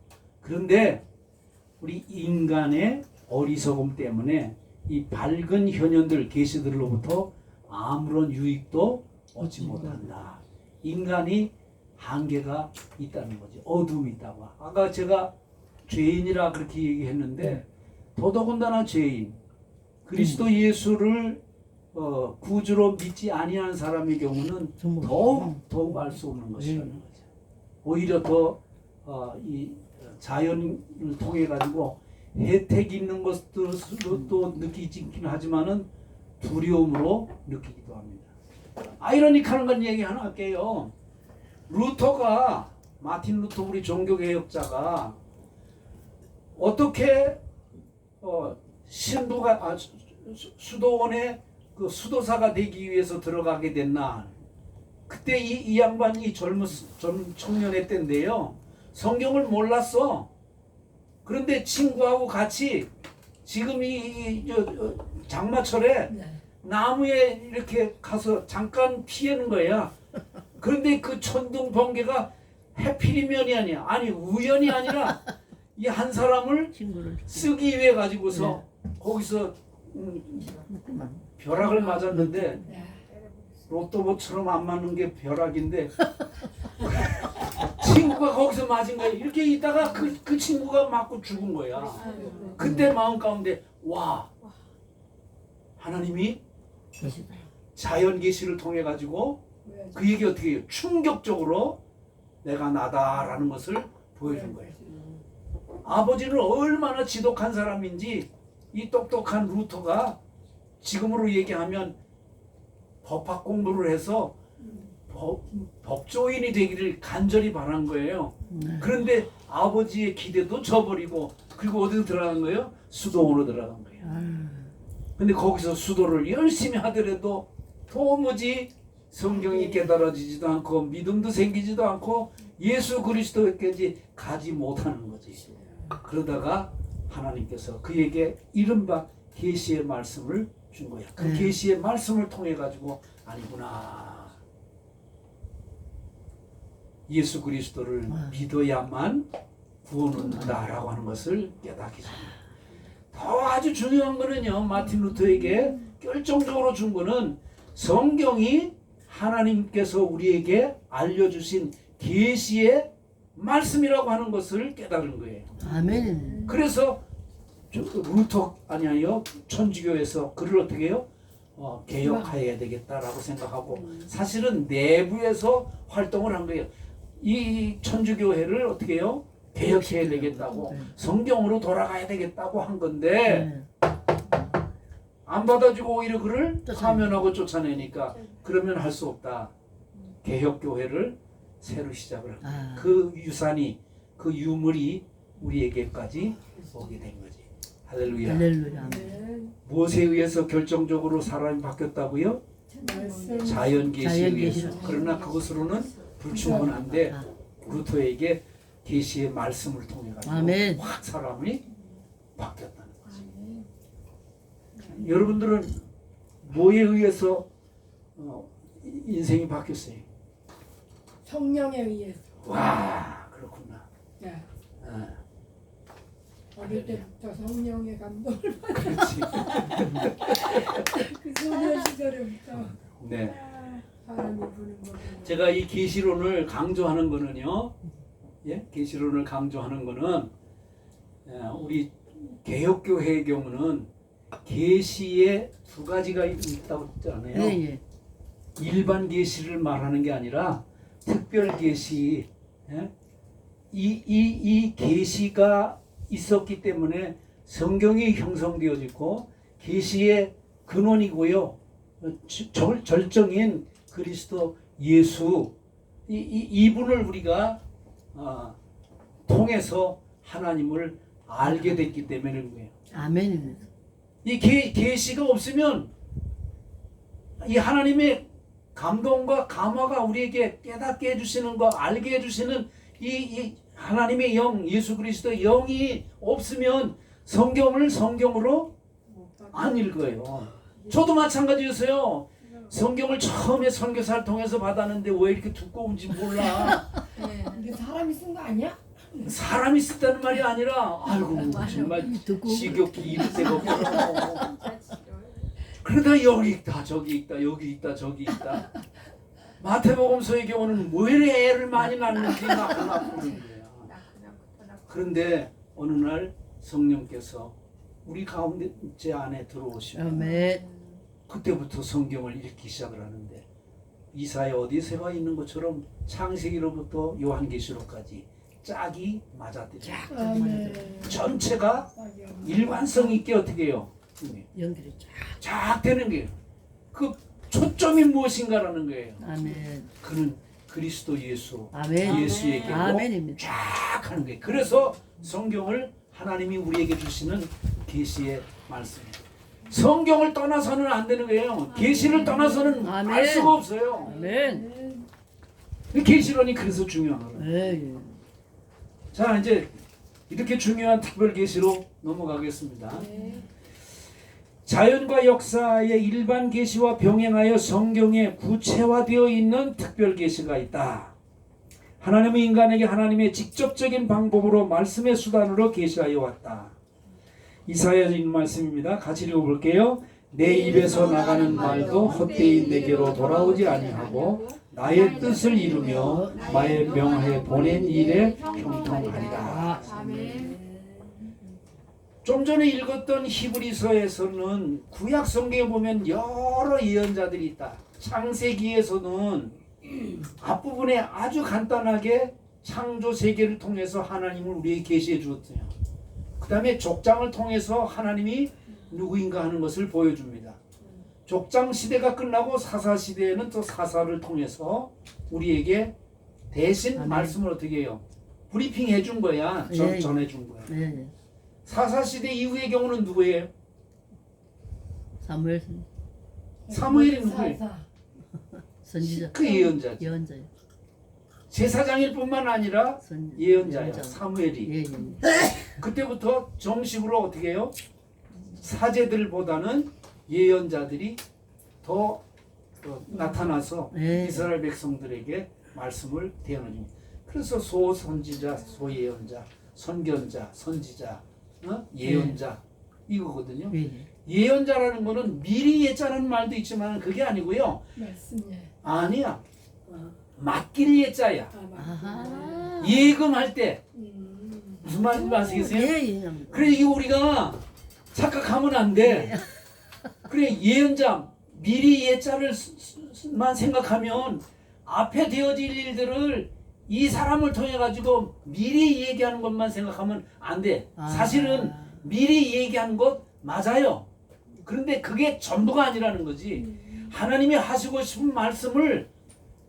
그런데 우리 인간의 어리석음 때문에 이 밝은 현현들 계시들로부터 아무런 유익도 얻지 못한다. 인간이 한계가 있다는 거지. 어둠이 있다고. 아까 제가 죄인이라 그렇게 얘기했는데 더더군다나 죄인, 그리스도 예수를 구주로 믿지 아니한 사람의 경우는 더욱 알 수 없는 것이라는 거죠. 오히려 더 이 자연을 통해 가지고 혜택이 있는 것들로 또 느끼긴 하지만은 두려움으로 느끼기도 합니다. 아이러니컬한 건 얘기 하나 할게요. 루터가 마틴 루터 우리 종교개혁자가 어떻게 신부가 수도원에 그 수도사가 되기 위해서 들어가게 됐나? 그때 이 양반이 젊은 청년의 때인데요. 성경을 몰랐어. 그런데 친구하고 같이 지금 이 장마철에 나무에 이렇게 가서 잠깐 피하는 거야. 그런데 그 천둥 번개가 해필이면이 아니야. 아니 우연이 아니라 이 한 사람을 쓰기 위해 가지고서 거기서 벼락을 맞았는데 로또보처럼 안 맞는 게 벼락인데 친구가 거기서 맞은 거야. 이렇게 있다가 그 친구가 맞고 죽은 거야. 그때 마음 가운데 와 하나님이 자연 계시를 통해 가지고 그에게 어떻게 해요? 충격적으로 내가 나다라는 것을 보여준 거예요. 아버지는 얼마나 지독한 사람인지 이 똑똑한 루터가 지금으로 얘기하면 법학 공부를 해서 법조인이 되기를 간절히 바란 거예요. 그런데 아버지의 기대도 저버리고 그리고 어디로 들어간 거예요? 수도원으로 들어간 거예요. 근데 거기서 수도를 열심히 하더라도 도무지 성경이 깨달아지지도 않고 믿음도 생기지도 않고 예수 그리스도까지 가지 못하는 거지. 그러다가 하나님께서 그에게 이른바 계시의 말씀을 준 거야. 그 계시의 말씀을 통해 가지고 아니구나. 예수 그리스도를 믿어야만 구원을 얻는다라고 하는 것을 깨닫게 됩니다. 더 아주 중요한 거는요. 마틴 루터에게 결정적으로 준 거는 성경이 하나님께서 우리에게 알려주신 계시의 말씀이라고 하는 것을 깨달은 거예요. 아멘. 그래서 루터 아니에요. 천주교에서 그를 어떻게 해요? 개혁해야 되겠다라고 생각하고 사실은 내부에서 활동을 한 거예요. 이 천주교회를 어떻게 해요? 개혁해야 되겠다고 성경으로 돌아가야 되겠다고 한 건데 안 받아주고 오히려 그를 사면하고 쫓아내니까 그러면 할 수 없다. 개혁교회를 새로 시작을 합니다. 그 유산이 그 유물이 우리에게까지 오게 된 거지. 할렐루야. 할렐루야. 무엇에 의해서 결정적으로 사람이 바뀌었다고요? 자연 계시에 의해서. 그러나 그것으로는 불충분한데 루터에게 계시의 말씀을 통해 가지고 확 사람이 바뀌었다는 거지. 여러분들은 뭐에 의해서 인생이 바뀌었어요? 성령에 의해서. 와, 그렇구나. 네. 어, 어릴 때부터 성령의 감동을 그렇지. 그 소녀 시절부터 네. 바람이 부는 거군요. 제가 이 계시론을 강조하는 거는요. 예? 계시론을 강조하는 거는 우리 개혁교회의 경우는 계시에 두 가지가 있다고 했잖아요. 예, 예. 일반 계시를 말하는 게 아니라 특별 계시. 예? 이 계시가 있었기 때문에 성경이 형성되어지고 계시의 근원이고요. 절정인 그리스도 예수 이분을 우리가 통해서 하나님을 알게 됐기 때문에 그런 거예요. 아멘입니다. 이 계시가 없으면 이 하나님의 감동과 감화가 우리에게 깨닫게 해주시는 거, 알게 해주시는 이 하나님의 영, 예수 그리스도의 영이 없으면 성경을 성경으로 안 읽어요. 저도 마찬가지였어요. 성경을 처음에 선교사를 통해서 받았는데 왜 이렇게 두꺼운지 몰라. 근데 사람이 쓴 거 아니야? 사람이 썼다는 말이 아니라 아이고 정말 지겹게 입을 데가 없더라고. 그러다 여기 있다 저기 있다 여기 있다 저기 있다. 마태복음서의 경우는 왜 이렇게 애를 많이 낳는지 나쁘는 거야. 그런데 어느 날 성령께서 우리 가운데 제 안에 들어오시고 아멘. 그때부터 성경을 읽기 시작을 하는데 이사야 오디세가 있는 것처럼 창세기로부터 요한계시록까지 짝이 맞아들어요. 아멘. 전체가 일관성 있게 어떻게 해요? 연결이 쫙 되는 거예요. 그 초점이 무엇인가라는 거예요. 아멘. 그는 그리스도 예수, 아멘. 예수에게로 아멘입니다. 쫙 하는 거예요. 그래서 성경을 하나님이 우리에게 주시는 계시의 말씀입니다. 성경을 떠나서는 안 되는 거예요. 계시를 떠나서는 아멘. 알 수가 없어요. 아멘. 계시론이 그래서 중요한 거예요. 예, 예. 자, 이제 이렇게 중요한 특별 계시로 넘어가겠습니다. 자연과 역사의 일반 계시와 병행하여 성경에 구체화되어 있는 특별 계시가 있다. 하나님은 인간에게 하나님의 직접적인 방법으로 말씀의 수단으로 계시하여 왔다. 이사야서인 말씀입니다. 같이 읽어볼게요. 내 입에서 나가는 말도 헛되이 내게로 돌아오지 아니하고 나의 뜻을 이루며 나의 명하에 보낸 일에 형통하리라. 좀 전에 읽었던 히브리서에서는 구약 성경에 보면 여러 예언자들이 있다. 창세기에서는 앞부분에 아주 간단하게 창조 세계를 통해서 하나님을 우리에게 계시해 주었어요. 그 다음에 족장을 통해서 하나님이 누구인가 하는 것을 보여줍니다. 족장 시대가 끝나고 사사 시대에는 또 사사를 통해서 우리에게 대신 말씀을 어떻게 해요? 브리핑 해준 거야. 전해준 거야. 예. 사사 시대 이후의 경우는 누구예요? 사무엘 사무엘이 누구예요? 선지자. 그 예언자죠. 예언자요. 제사장일 뿐만 아니라 예언자예요. 사무엘이. 예, 예. 그때부터 정식으로 어떻게 해요? 사제들보다는 예언자들이 더 나타나서 네. 이스라엘 백성들에게 말씀을 대언합니다. 그래서 소선지자, 소예언자, 선견자, 선지자, 예언자 이거거든요. 예, 예. 예언자라는 거는 미리 예자라는 말도 있지만 그게 아니고요. 말씀이야. 아니야. 맡길 예자야. 아하. 예금할 때 무슨 말인지 아시겠어요? 예, 예. 그래 이게 우리가 착각하면 안 돼. 그래 예언자 미리 예자를만 생각하면 앞에 되어질 일들을 이 사람을 통해 가지고 미리 얘기하는 것만 생각하면 안 돼. 사실은 미리 얘기하는 것 맞아요. 그런데 그게 전부가 아니라는 거지. 하나님이 하시고 싶은 말씀을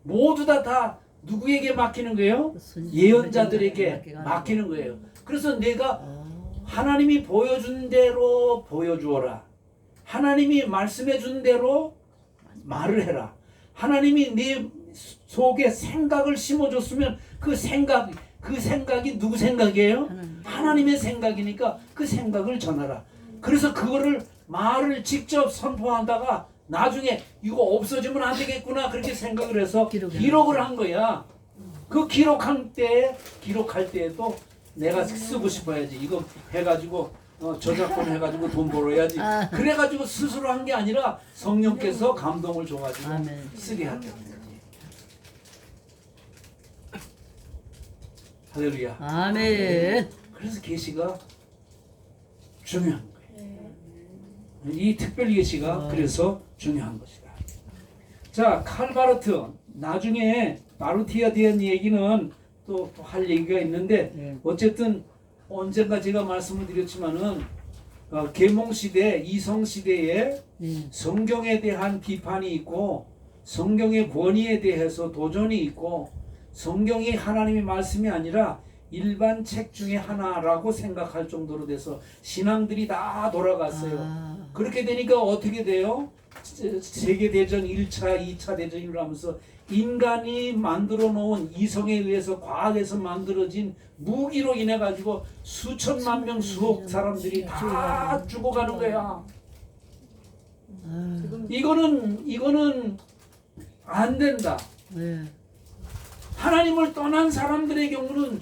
모두 다 누구에게 맡기는 거예요? 예언자들에게 맡기는 거예요. 그래서 내가 하나님이 보여준 대로 보여주어라. 하나님이 말씀해 준 대로 말을 해라. 하나님이 내 속에 생각을 심어줬으면 그 생각이 누구 생각이에요? 하나님의 생각이니까 그 생각을 전하라. 그래서 그거를 말을 직접 선포하다가 나중에 이거 없어지면 안 되겠구나 그렇게 생각을 해서 기록을 기록을 한 거야. 그 기록할 때에도 내가 쓰고 싶어야지. 이거 해가지고 저작권 해가지고 돈 벌어야지. 아. 그래가지고 스스로 한 게 아니라 성령께서 감동을 줘가지고 아멘. 쓰게 한다는 거지. 할렐루야. 아멘. 그래서 계시가 중요한 거예요. 이 특별 계시가 그래서 중요한 것이다. 자, 칼바르트 나중에 마르티에 대한 얘기는 또 할 얘기가 있는데 네. 어쨌든 언젠가 제가 말씀을 드렸지만은 계몽 시대, 이성 시대에 네. 성경에 대한 비판이 있고 성경의 권위에 대해서 도전이 있고 성경이 하나님의 말씀이 아니라 일반 책 중에 하나라고 생각할 정도로 돼서 신앙들이 다 돌아갔어요. 아. 그렇게 되니까 어떻게 돼요? 세계대전 1차, 2차 대전이 일어나면서 인간이 만들어 놓은 이성에 의해서 과학에서 만들어진 무기로 인해 가지고 수천만 명, 수억 사람들이 다 죽어가는 거야. 아. 이거는 안 된다. 네. 하나님을 떠난 사람들의 경우는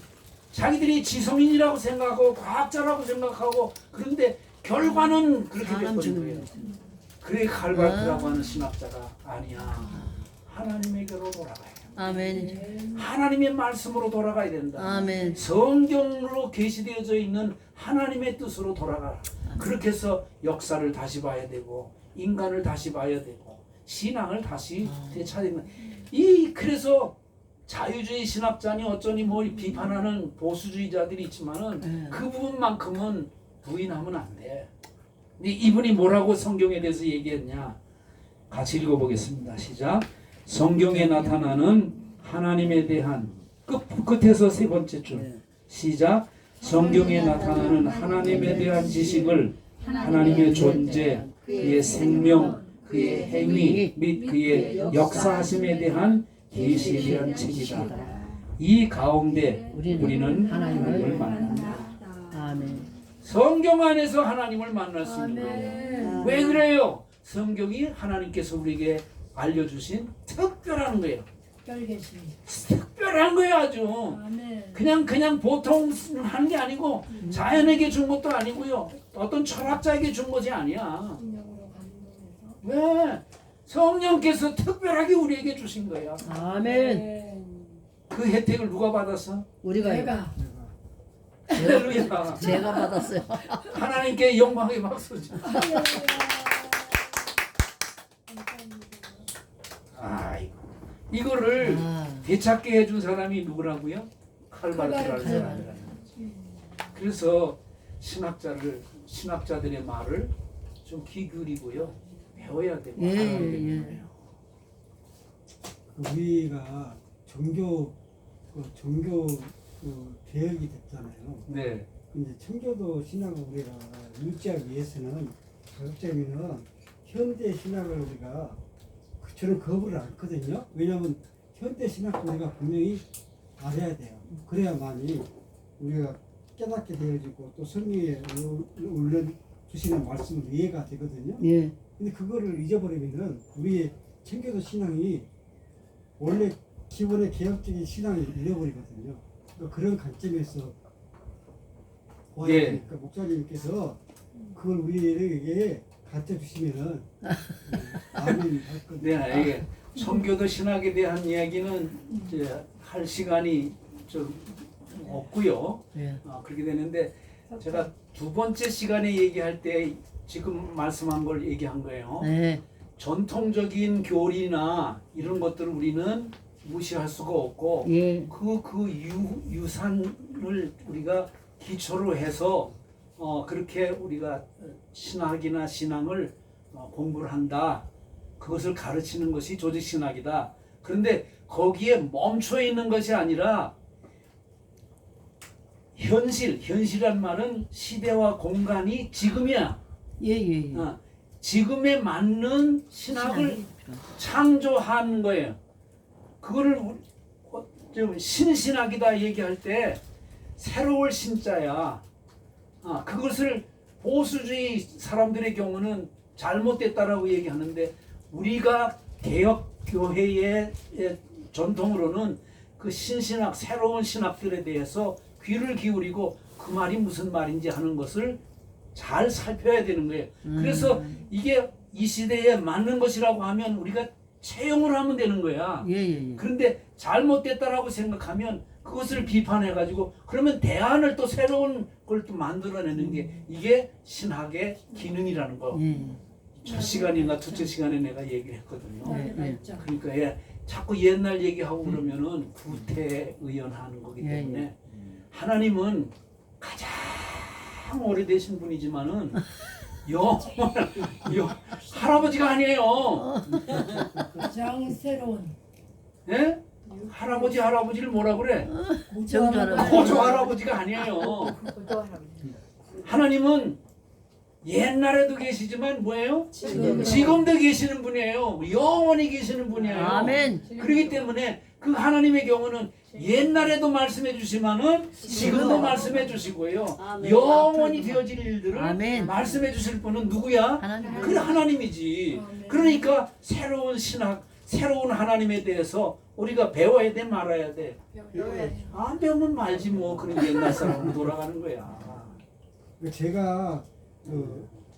자기들이 지성인이라고 생각하고 과학자라고 생각하고 그런데 결과는 그렇게 사람 됐거든요. 죽는 그래 칼바르트라고 하는 신학자가 아니야. 하나님에게로 돌아가야 돼. 아멘. 하나님의 말씀으로 돌아가야 된다. 아멘. 성경으로 계시되어져 있는 하나님의 뜻으로 돌아가라. 그렇게 해서 역사를 다시 봐야 되고 인간을 다시 봐야 되고 신앙을 다시 되찾는 그래서 자유주의 신학자니 어쩌니 뭐 비판하는 보수주의자들이 있지만은 그 부분만큼은 부인하면 안 돼. 근데 이분이 뭐라고 성경에 대해서 얘기했냐? 같이 읽어보겠습니다. 시작. 성경에 나타나는 하나님에 대한 끝에서 세 번째 줄. 시작. 성경에 나타나는 하나님에 대한 지식을 하나님의 존재, 그의 생명, 그의 행위 및 그의 역사하심에 대한 계시에 대한 책이다. 이 가운데 우리는 하나님을 만난다. 아멘. 성경 안에서 하나님을 만날 수 있는 거예요. 왜 그래요? 성경이 하나님께서 우리에게 알려주신 특별한 거예요. 별계시. 특별한 거예요, 아주. 아멘. 그냥 보통 하는 게 아니고 자연에게 준 것도 아니고요. 어떤 철학자에게 준 것이 아니야. 성령으로 감동해서. 왜? 성령께서 특별하게 우리에게 주신 거야. 아멘. 그 혜택을 누가 받았어? 우리가 내가 할렐루야. 제가 받았어요. 하나님께 영광의 박수 주. 아이고. 이거를 아. 되찾게 해준 사람이 누구라고요? 칼바르트라는 칼바르트. 사람이라. 그래서 신학자들의 말을 좀 귀 기울이고요. 배워야 되고 예, 알아야 되는 예. 거예요. 우리가 종교 개혁이 됐잖아요. 네. 근데 청교도 신학을 우리가 유지하기 위해서는 가급적이면 현대 신학을 우리가 저는 거부를 않거든요. 왜냐하면 현대 신학도 우리가 분명히 알아야 돼요. 그래야만이 우리가 깨닫게 되어지고 또 성경에 올려 주시는 말씀을 이해가 되거든요. 예. 근데 그거를 잊어버리면은 우리의 청교도 신앙이 원래 기본의 개혁적인 신앙을 잃어버리거든요. 그러니까 그런 관점에서 보아야 예. 되니까 목사님께서 그걸 우리에게 가르쳐 주시면은 아멘 할 겁니다. 네, 이게 청교도 신학에 대한 이야기는 이제 할 시간이 좀 없고요. 예. 그렇게 되는데 제가 두 번째 시간에 얘기할 때 지금 말씀한 걸 얘기한 거예요. 네. 전통적인 교리나 이런 것들을 우리는 무시할 수가 없고 예. 유산을 우리가 기초로 해서 그렇게 우리가 신학이나 신앙을 공부를 한다. 그것을 가르치는 것이 조직신학이다. 그런데 거기에 멈춰 있는 것이 아니라 현실이란 말은 시대와 공간이 지금이야. 예, 예, 예. 지금에 맞는 신학을 창조한 거예요. 그거를 좀 신신학이다 얘기할 때 새로울 신자야. 그것을 보수주의 사람들의 경우는 잘못됐다라고 얘기하는데 우리가 개혁 교회의 전통으로는 그 신신학 새로운 신학들에 대해서 귀를 기울이고 그 말이 무슨 말인지 하는 것을 잘 살펴야 되는 거예요. 그래서 이게 이 시대에 맞는 것이라고 하면 우리가 채용을 하면 되는 거야. 예. 그런데 잘못됐다라고 생각하면 그것을 비판해 가지고 그러면 대안을 또 새로운 걸 또 만들어내는 게 이게 신학의 기능이라는 거. 첫 시간인가 둘째 시간에 내가 얘기를 했거든요. 맞죠. 그러니까 자꾸 옛날 얘기하고 그러면은 구태의연하는 거기 예, 때문에 하나님은 가장 오래되신 분이지만은 할아버지가 아니에요. 가장 새로운 예? 할아버지를 뭐라 그래? 정전은 고조 할아버지가 아니에요. 하나님은 옛날에도 계시지만 뭐예요? 지금도 계시는 분이에요. 영원히 계시는 분이에요. 아멘. 그렇기 때문에 그 하나님의 경우는 옛날에도 말씀해 주시면은 지금도 말씀해 주시고요. 영원히 되어질 일들을 아멘. 말씀해 주실 분은 누구야? 하나님. 그 하나님이지. 그러니까 새로운 신학, 새로운 하나님에 대해서 우리가 배워야 돼, 말아야 돼. 안 배우면 말지 뭐. 그런 옛날 사람으로 돌아가는 거야. 제가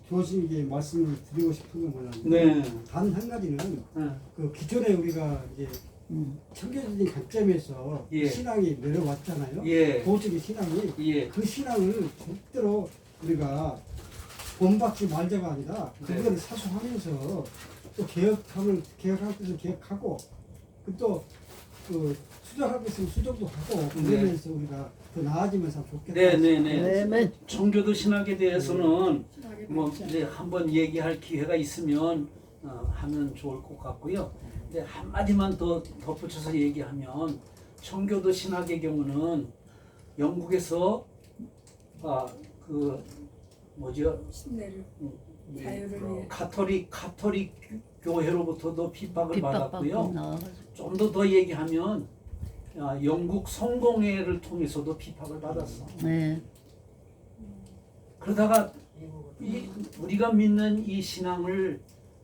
교수님께 말씀을 드리고 싶은 건 뭐냐면 네. 단 한 가지는 네. 그 기존에 우리가 이제 청교도적인 관점에서 예. 신앙이 내려왔잖아요. 예. 보수적인 신앙이 예. 그 신앙을 절대로 우리가 본받지 말자가 아니라 그거를 사수하면서 또 개혁할 것을 개혁하고 또 수정할 것을 수정도 하고 그러면서 우리가 더 나아지면서 좋겠다. 네네네. 청교도 신학에 대해서는 뭐 이제 한번 얘기할 기회가 있으면 하면 좋을 것 같고요. 근데 한 마디만 더 덧붙여서 얘기하면 청교도 신학의 경우는 영국에서 그 뭐죠? 신내를 자유를 위해 가톨릭 교회로부터도 핍박을 받았고요. 핍박받고 좀 더 얘기하면 영국 성공회를 통해서도 핍박을 받았어. 네. 그러다가 우리가 믿는 이 신앙을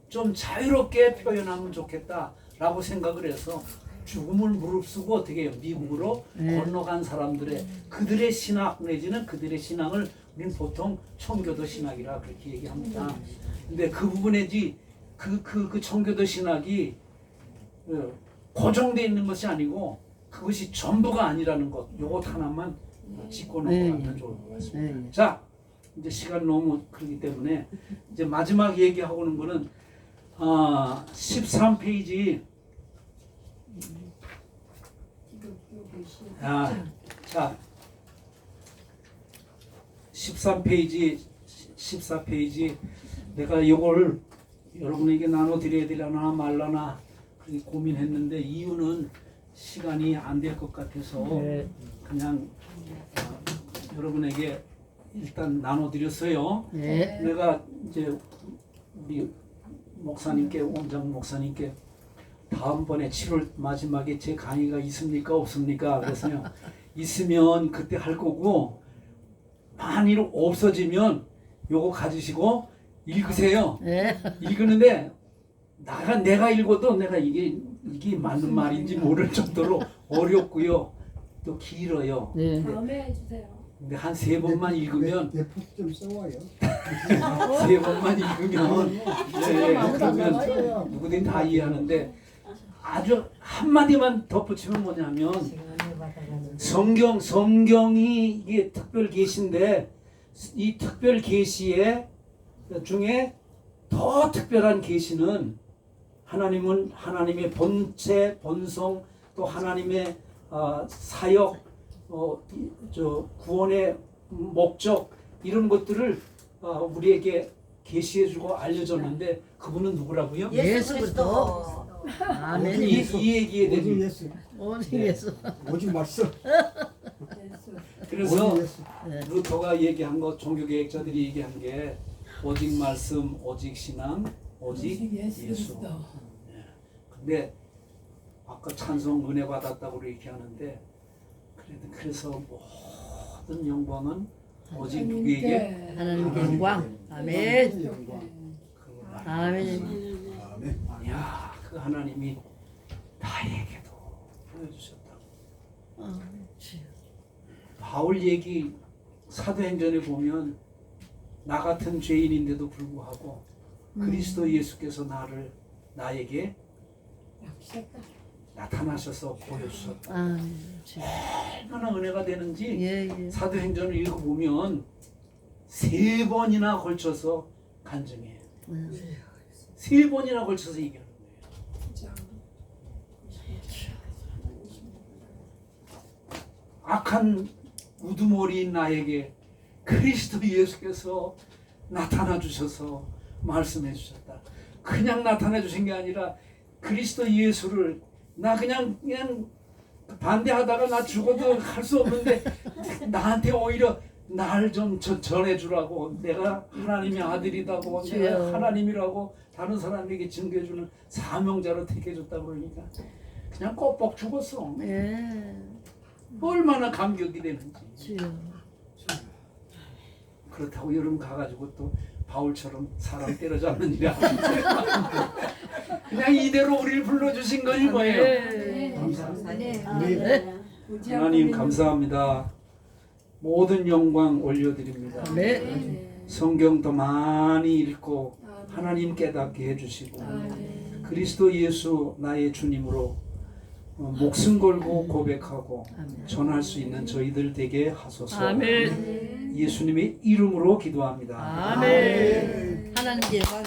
좀 자유롭게 표현하면 좋겠다라고 생각을 해서 죽음을 무릅쓰고 어떻게 해요? 미국으로 건너간 사람들의 그들의 신학 내지는 그들의 신앙을 우리는 보통 청교도 신학이라 그렇게 얘기합니다. 근데 그 부분에지 그 청교도 신학이 고정되어 있는 것이 아니고 그것이 전부가 아니라는 것. 요것 하나만 짚고 넘어가면 좋을 것 같습니다. 자, 이제 시간 너무 그렇기 때문에 이제 마지막 얘기하고는 거는 13페이지. 자, 14페이지 내가 이걸 여러분에게 나눠드려야 되려나 말라나 그렇게 고민했는데 이유는 시간이 안 될 것 같아서 그냥 여러분에게 일단 나눠드렸어요. 네. 내가 이제 우리 목사님께 원장 목사님께 다음번에 7월 마지막에 제 강의가 있습니까 없습니까? 그래서요 있으면 그때 할 거고 만일 없어지면 요거 가지시고 읽으세요. 네. 읽는데 내가 읽어도 내가 이게 맞는 말인지 모를 정도로 어렵고요. 또 길어요. 네. 다음에 해주세요. 근데 한 3번만 읽으면 내폭 좀 써와요. 3번만 읽으면 그러면 누구든 다 이해하는데 아주 한마디만 덧붙이면 뭐냐면 성경이 이게 특별 계시인데 이 특별 계시의 중에 더 특별한 계시는 하나님은 하나님의 본체, 본성 또 하나님의 사역, 구원의 목적 이런 것들을 우리에게 계시해주고 알려줬는데 그분은 누구라고요? 예수 그리스도. 아멘. 이 얘기에 오직 대해 예수. 오직 예수. 오직 말씀. 그래서 오직 예수. 루터가 얘기한 것 종교개혁자들이 얘기한 게 오직 말씀, 오직 신앙, 오직 예수. 근데 아까 찬송 은혜 받았다고 이렇게 하는데 그래서 모든 영광은 오직 누구에게? 하나님께 영광. 아멘. 그 말. 아멘. 아멘. 아니야. 그 하나님이 나에게도 보여주셨다. 아멘. 주여. 바울 얘기 사도행전에 보면 나 같은 죄인인데도 불구하고 그리스도 예수께서 나에게 나타나셔서 보여주셨다. 아멘. 주여. 얼마나 은혜가 되는지 예. 사도행전을 읽어보면 3번이나 걸쳐서 간증해요. 3번이나 걸쳐서 얘기하는 거예요. 악한 우두머리인 나에게 그리스도 예수께서 나타나 주셔서 말씀해 주셨다. 그냥 나타나 주신 게 아니라 그리스도 예수를 나 그냥 반대하다가 나 죽어도 할 수 없는데 나한테 오히려 날 좀 전해주라고, 내가 하나님의 아들이라고, 내가 하나님이라고 다른 사람에게 증거해주는 사명자로 택해줬다 그러니까 그냥 껍벅 죽었어. 예. 얼마나 감격이 되는지. 주여. 그렇다고 여러분 가가지고 또 바울처럼 사람 때려잡는 일이 아니에요. 그냥 이대로 우리를 불러주신 것인 거예요. 네. 하나님 감사합니다. 모든 영광 올려드립니다. 네. 성경 더 많이 읽고 하나님 깨닫게 해주시고 그리스도 예수 나의 주님으로 목숨 걸고 고백하고 전할 수 있는 저희들 되게 하소서. 아멘. 예수님의 이름으로 기도합니다. 아멘. 하나님께 영광